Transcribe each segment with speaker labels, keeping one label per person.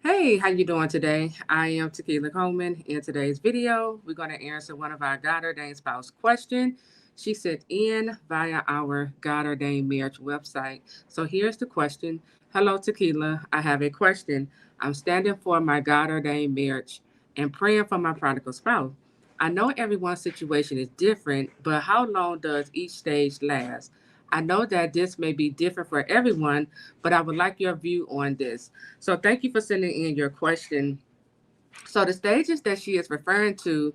Speaker 1: Hey, how you doing today? I am Tequila Coleman. In today's video, we're going to answer one of our God ordained spouse question. She sent in via our God ordained marriage website. So here's the question. Hello, Tequila. I have a question. I'm standing for my God ordained marriage and praying for my prodigal spouse. I know everyone's situation is different, but how long does each stage last? I know that this may be different for everyone, but I would like your view on this. So thank you for sending in your question. So the stages that she is referring to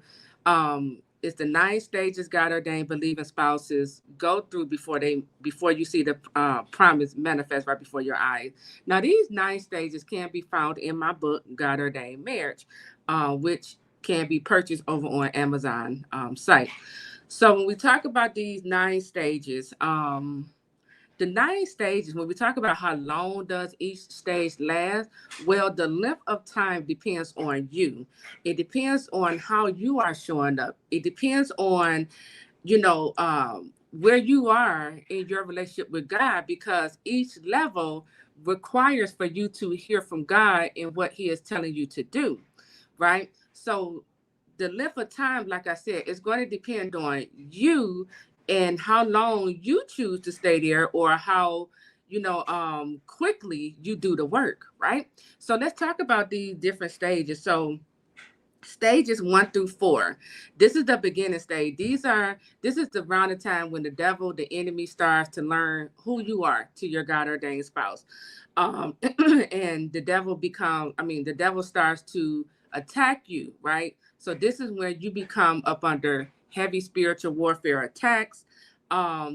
Speaker 1: is the 9 stages God ordained believing spouses go through before you see the promise manifest right before your eyes. Now these 9 stages can be found in my book God Ordained Marriage, which can be purchased over on Amazon site. So when we talk about these 9 stages, the 9 stages, when we talk about how long does each stage last, well, the length of time depends on you. It depends on how you are showing up. It depends on, where you are in your relationship with God, because each level requires for you to hear from God and what He is telling you to do, right? So the length of time, like I said, is going to depend on you and how long you choose to stay there, or how quickly you do the work, right? So let's talk about these different stages. So stages 1 through 4, this is the beginning stage. This is the round of time when the enemy starts to learn who you are to your God ordained spouse. And the devil starts to attack you, right? So this is when you become up under heavy spiritual warfare attacks.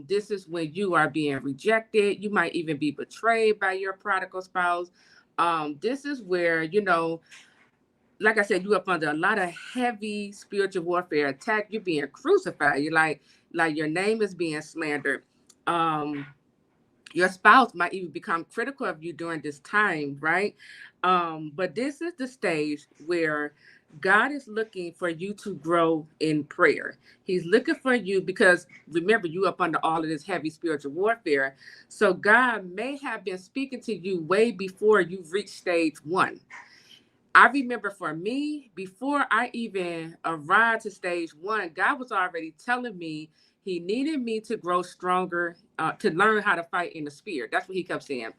Speaker 1: This is when you are being rejected. You might even be betrayed by your prodigal spouse. This is where, like I said, you up under a lot of heavy spiritual warfare attack. You're being crucified. You're like your name is being slandered. Um, your spouse might even become critical of you during this time, right? But this is the stage where God is looking for you to grow in prayer. He's looking for you because remember, you up under all of this heavy spiritual warfare. So God may have been speaking to you way before you've reached stage 1. I remember for me, before I even arrived to stage 1, God was already telling me He needed me to grow stronger, to learn how to fight in the spirit. That's what He kept saying.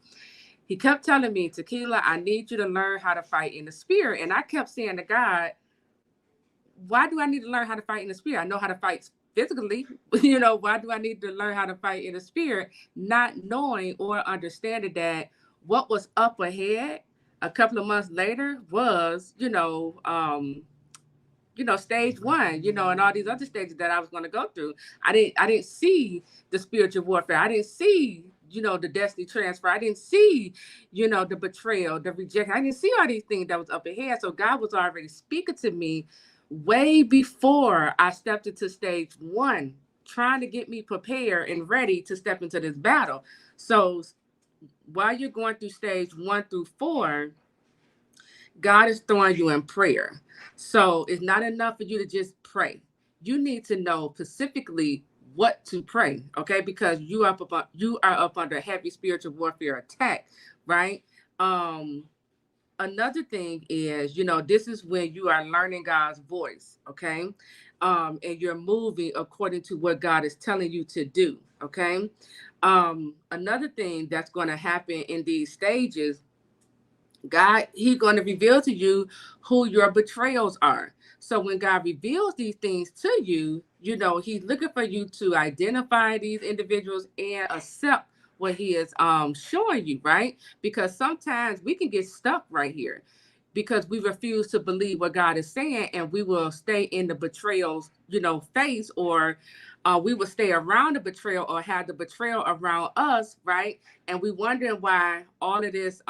Speaker 1: He kept telling me, Tequila, I need you to learn how to fight in the spirit. And I kept saying to God, why do I need to learn how to fight in the spirit? I know how to fight physically. Why do I need to learn how to fight in the spirit? Not knowing or understanding that what was up ahead a couple of months later was, stage 1, and all these other stages that I was going to go through. I didn't see the spiritual warfare. I didn't see, the destiny transfer. I didn't see, the betrayal, the rejection. I didn't see all these things that was up ahead. So God was already speaking to me way before I stepped into stage 1, trying to get me prepared and ready to step into this battle. So while you're going through stage 1 through 4, God is throwing you in prayer. So it's not enough for you to just pray. You need to know specifically what to pray, okay? Because you are up under heavy spiritual warfare attack, right? Um, Another thing is, this is when you are learning God's voice, okay? And you're moving according to what God is telling you to do, okay? Another thing that's going to happen in these stages, God, He's going to reveal to you who your betrayals are. So when God reveals these things to you, He's looking for you to identify these individuals and accept what He is showing you, right? Because sometimes we can get stuck right here because we refuse to believe what God is saying, and we will stay in the betrayal's, phase, or we will stay around the betrayal or have the betrayal around us, right? And we wondering why all of this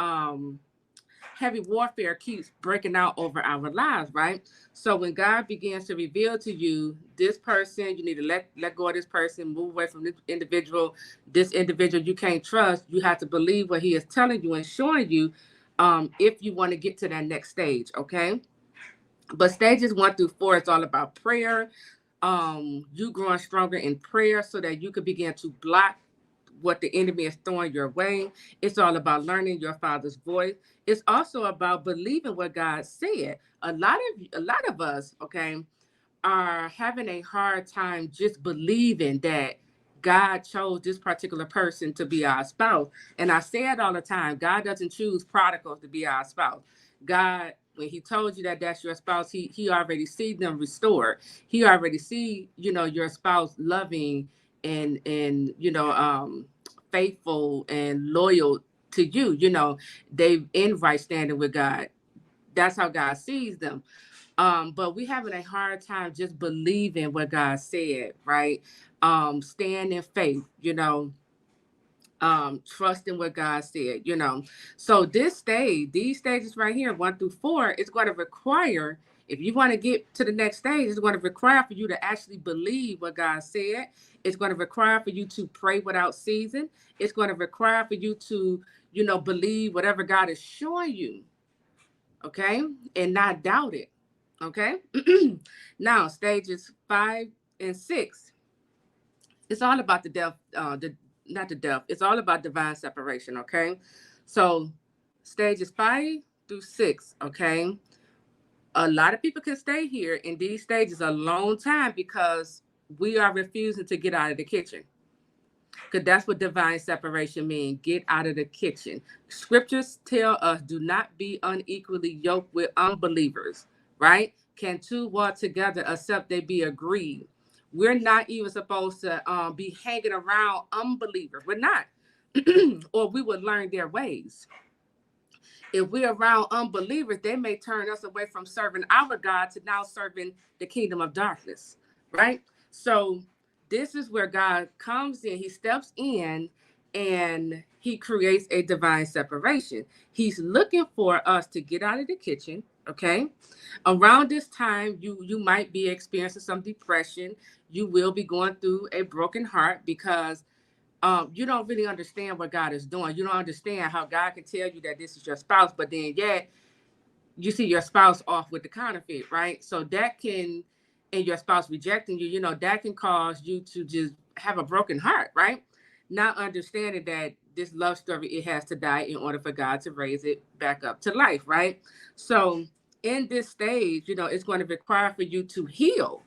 Speaker 1: heavy warfare keeps breaking out over our lives, right? So when God begins to reveal to you this person, you need to let go of this person, move away from this individual. This individual you can't trust. You have to believe what He is telling you and showing you, if you want to get to that next stage, okay? But stages 1 through 4 is all about prayer. You growing stronger in prayer so that you can begin to block what the enemy is throwing your way. It's all about learning your Father's voice. It's also about believing what God said. A lot of us, okay, are having a hard time just believing that God chose this particular person to be our spouse. And I say it all the time, God doesn't choose prodigals to be our spouse. God, when he told you that that's your spouse, he already see them restored. He already see, your spouse loving and faithful and loyal to you. They in right standing with God. That's how God sees them. But we having a hard time just believing what God said, right? Staying in faith, trusting what God said. So these stages right here, 1 through 4, is going to require, if you want to get to the next stage, it's going to require for you to actually believe what God said. It's going to require for you to pray without ceasing. It's going to require for you to, believe whatever God is showing you, okay, and not doubt it. Okay. Now, stages 5 and 6. It's all about the death, not the death. It's all about divine separation. Okay. So, stages 5 through 6. Okay. A lot of people can stay here in these stages a long time because we are refusing to get out of the kitchen. Because that's what divine separation means. Get out of the kitchen. Scriptures tell us, do not be unequally yoked with unbelievers, right? Can two walk together except they be agreed? We're not even supposed to be hanging around unbelievers. We're not. Or we would learn their ways. If we're around unbelievers, they may turn us away from serving our God to now serving the kingdom of darkness, right? So this is where God comes in. He steps in and he creates a divine separation. He's looking for us to get out of the kitchen, okay? Around this time, you might be experiencing some depression. You will be going through a broken heart because you don't really understand what God is doing. You don't understand how God can tell you that this is your spouse, but then yet you see your spouse off with the counterfeit, right? So that can, and your spouse rejecting you, that can cause you to just have a broken heart, right? Not understanding that this love story, it has to die in order for God to raise it back up to life, right? So in this stage, it's going to require for you to heal.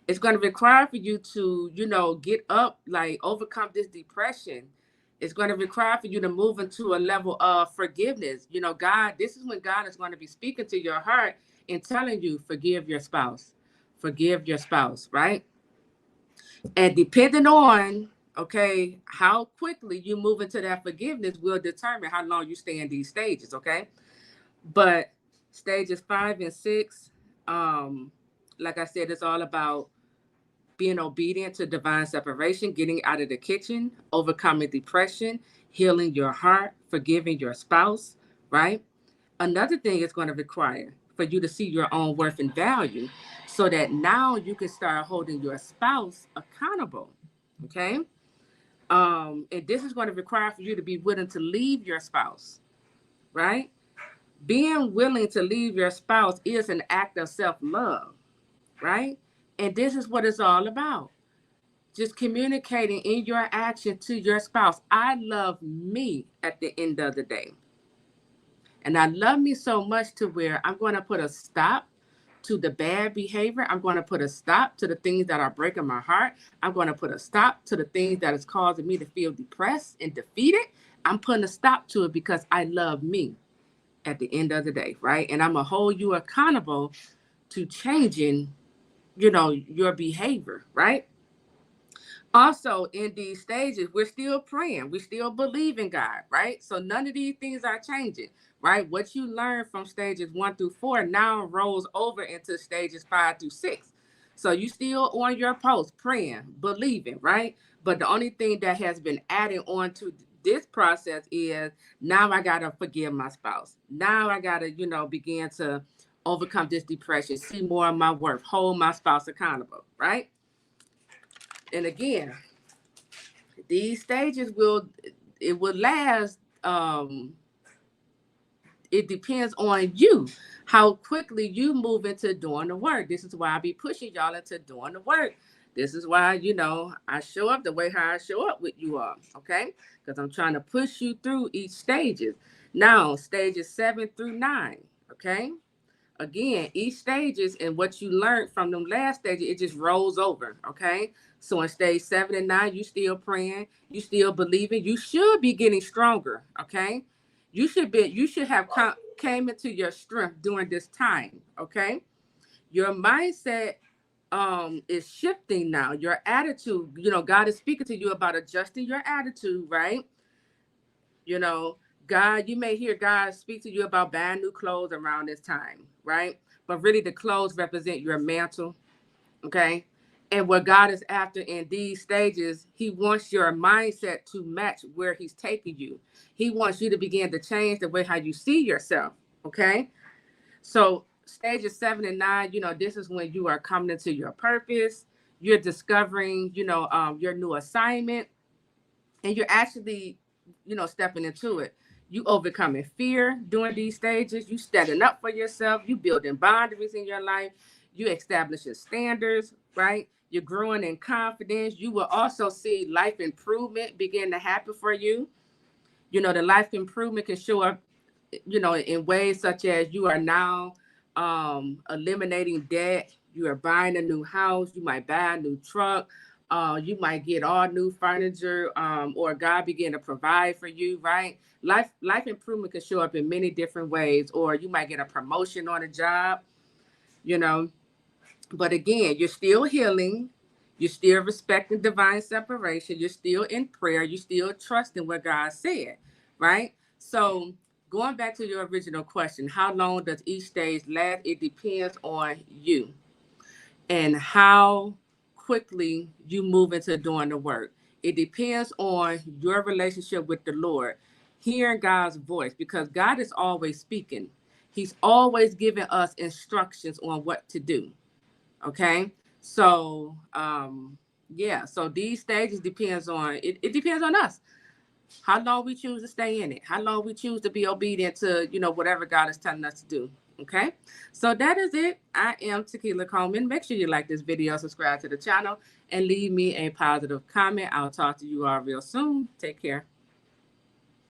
Speaker 1: It's going to require for you to, get up, like overcome this depression. It's going to require for you to move into a level of forgiveness. God, this is when God is going to be speaking to your heart and telling you, forgive your spouse. Forgive your spouse, right? And depending on, okay, how quickly you move into that forgiveness will determine how long you stay in these stages, okay? But stages 5 and 6, like I said, it's all about being obedient to divine separation, getting out of the kitchen, overcoming depression, healing your heart, forgiving your spouse, right? Another thing it's going to require for you to see your own worth and value so that now you can start holding your spouse accountable, okay? And this is going to require for you to be willing to leave your spouse, right? Being willing to leave your spouse is an act of self-love, right? And this is what it's all about. Just communicating in your action to your spouse. I love me at the end of the day. And I love me so much to where I'm going to put a stop to the bad behavior. I'm going to put a stop to the things that are breaking my heart. I'm going to put a stop to the things that is causing me to feel depressed and defeated. I'm putting a stop to it because I love me at the end of the day, right? And I'm going to hold you accountable to changing, your behavior, right? Also, in these stages, we're still praying. We still believe in God, right? So none of these things are changing, right? What you learn from stages 1 through 4 now rolls over into stages 5 through 6. So you still on your post, praying, believing, right? But the only thing that has been added on to this process is now I gotta forgive my spouse. Now I gotta, begin to overcome this depression, see more of my worth, hold my spouse accountable, right? And again, these stages will last. It depends on you, how quickly you move into doing the work. This is why I be pushing y'all into doing the work. This is why, I show up the way how I show up with you all, okay? Because I'm trying to push you through each stages. Now, stages 7 through 9, okay? Again, each stages and what you learned from them last stages, it just rolls over, okay? So in stage 7 and 9, you still praying, you still believing, you should be getting stronger, okay? You should have came into your strength during this time, okay? Your mindset is shifting now. Your attitude, God is speaking to you about adjusting your attitude, right? You know, God, you may hear God speak to you about buying new clothes around this time, right? But really, the clothes represent your mantle, okay? And what God is after in these stages, He wants your mindset to match where He's taking you. He wants you to begin to change the way how you see yourself, okay? So, stages 7 and 9, this is when you are coming into your purpose. You're discovering, your new assignment, and you're actually, stepping into it. You overcoming fear during these stages. You standing up for yourself. You building boundaries in your life. You establishing standards, right? You're growing in confidence. You will also see life improvement begin to happen for you. The life improvement can show up, in ways such as you are now eliminating debt. You are buying a new house. You might buy a new truck. You might get all new furniture, or God begin to provide for you, right? Life improvement can show up in many different ways, or you might get a promotion on a job, you know. But again, you're still healing. You're still respecting divine separation. You're still in prayer. You're still trusting what God said, right? So going back to your original question, how long does each stage last? It depends on you and how quickly you move into doing the work. It depends on your relationship with the Lord, hearing God's voice, because God is always speaking. He's always giving us instructions on what to do. Okay. So yeah, so these stages depends on it depends on us. How long we choose to stay in it, how long we choose to be obedient to, whatever God is telling us to do. Okay. So that is it. I am Tequila Coleman. Make sure you like this video, subscribe to the channel, and leave me a positive comment. I'll talk to you all real soon. Take care.